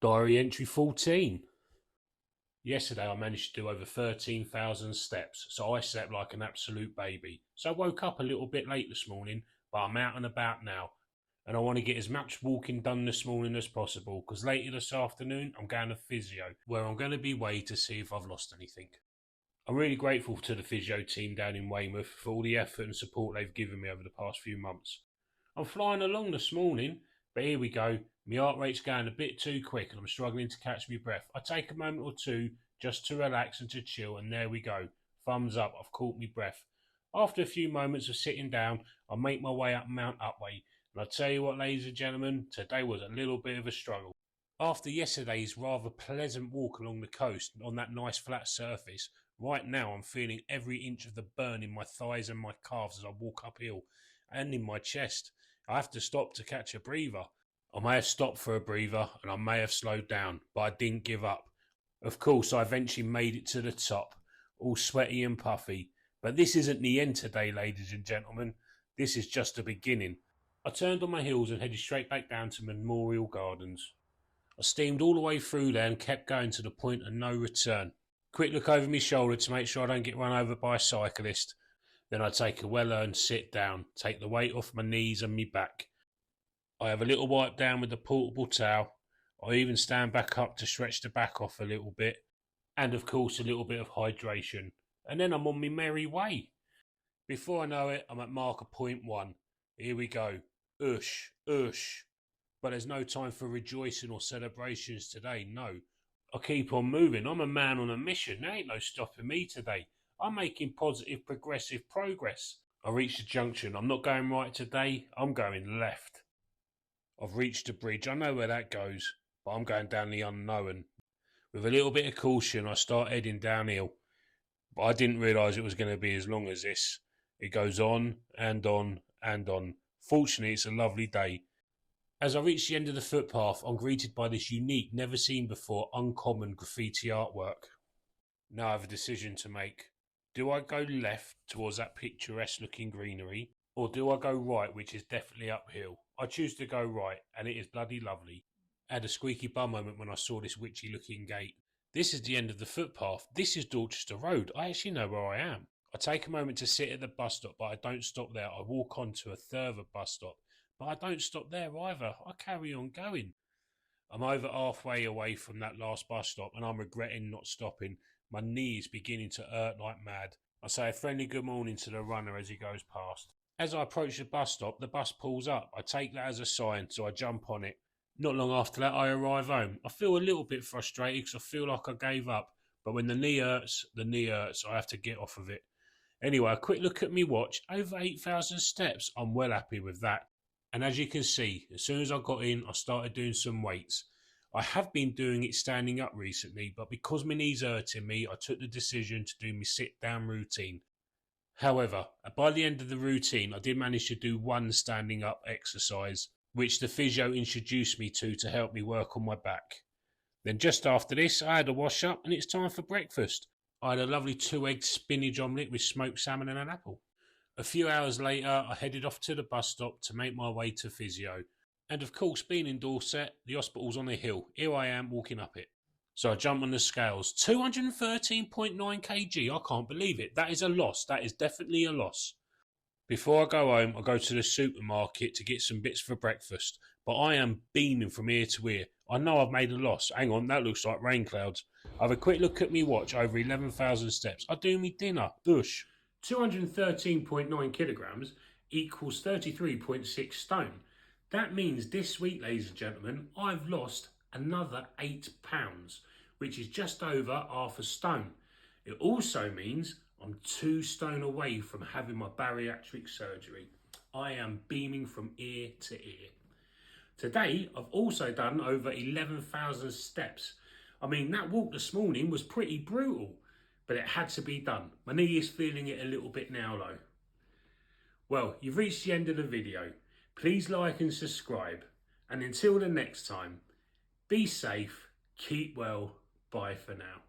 Diary entry 14. Yesterday I managed to do over 13,000 steps, so I slept like an absolute baby. So I woke up a little bit late this morning, but I'm out and about now. And I want to get as much walking done this morning as possible, because later this afternoon I'm going to physio, where I'm going to be weighed to see if I've lost anything. I'm really grateful to the physio team down in Weymouth for all the effort and support they've given me over the past few months. I'm flying along this morning, but here we go. My heart rate's going a bit too quick and I'm struggling to catch my breath. I take a moment or two just to relax and to chill, and there we go. Thumbs up, I've caught my breath. After a few moments of sitting down, I make my way up Mount Upway. And I tell you what, ladies and gentlemen, today was a little bit of a struggle. After yesterday's rather pleasant walk along the coast on that nice flat surface, right now I'm feeling every inch of the burn in my thighs and my calves as I walk uphill, and in my chest. I have to stop to catch a breather. I may have stopped for a breather and I may have slowed down, but I didn't give up. Of course, I eventually made it to the top, all sweaty and puffy. But this isn't the end today, ladies and gentlemen. This is just the beginning. I turned on my heels and headed straight back down to Memorial Gardens. I steamed all the way through there and kept going to the point of no return. Quick look over my shoulder to make sure I don't get run over by a cyclist. Then I take a well-earned sit down, take the weight off my knees and my back. I have a little wipe down with the portable towel. I even stand back up to stretch the back off a little bit. And of course a little bit of hydration. And then I'm on my merry way. Before I know it, I'm at marker point 1. Here we go. Ush, ush. But there's no time for rejoicing or celebrations today, no. I keep on moving. I'm a man on a mission. There ain't no stopping me today. I'm making positive, progressive progress. I reached a junction. I'm not going right today. I'm going left. I've reached the bridge. I know where that goes, but I'm going down the unknown. With a little bit of caution, I start heading downhill. But I didn't realise it was going to be as long as this. It goes on and on and on. Fortunately, it's a lovely day. As I reach the end of the footpath, I'm greeted by this unique, never seen before, uncommon graffiti artwork. Now I have a decision to make. Do I go left towards that picturesque looking greenery, or do I go right, which is definitely uphill? I choose to go right, and it is bloody lovely. I had a squeaky bum moment when I saw this witchy looking gate. This is the end of the footpath. This is Dorchester Road. I actually know where I am. I take a moment to sit at the bus stop, but I don't stop there. I walk on to a further bus stop, but I don't stop there either. I carry on going. I'm over halfway away from that last bus stop, and I'm regretting not stopping. My knee is beginning to hurt like mad. I say a friendly good morning to the runner as he goes past. As I approach the bus stop, the bus pulls up. I take that as a sign, so I jump on it. Not long after that, I arrive home. I feel a little bit frustrated because I feel like I gave up. But when the knee hurts, I have to get off of it. Anyway, a quick look at me watch. Over 8,000 steps. I'm well happy with that. And as you can see, as soon as I got in, I started doing some weights. I have been doing it standing up recently, but because my knee's hurting me, I took the decision to do my sit-down routine. However, by the end of the routine, I did manage to do one standing up exercise, which the physio introduced me to help me work on my back. Then just after this, I had a wash up and it's time for breakfast. I had a lovely 2-egg spinach omelette with smoked salmon and an apple. A few hours later, I headed off to the bus stop to make my way to physio. And of course, being in Dorset, the hospital's on a hill. Here I am walking up it. So I jump on the scales. 213.9 kg. I can't believe it. That is a loss. That is definitely a loss. Before I go home, I go to the supermarket to get some bits for breakfast. But I am beaming from ear to ear. I know I've made a loss. Hang on, that looks like rain clouds. I have a quick look at me watch, over 11,000 steps. I do me dinner. Bush. 213.9 kilograms equals 33.6 stone. That means this week, ladies and gentlemen, I've lost another 8 pounds, which is just over half a stone. It also means I'm 2 stone away from having my bariatric surgery. I am beaming from ear to ear. Today, I've also done over 11,000 steps. I mean, that walk this morning was pretty brutal, but it had to be done. My knee is feeling it a little bit now though. Well, you've reached the end of the video. Please like and subscribe. And until the next time, be safe, keep well, bye for now.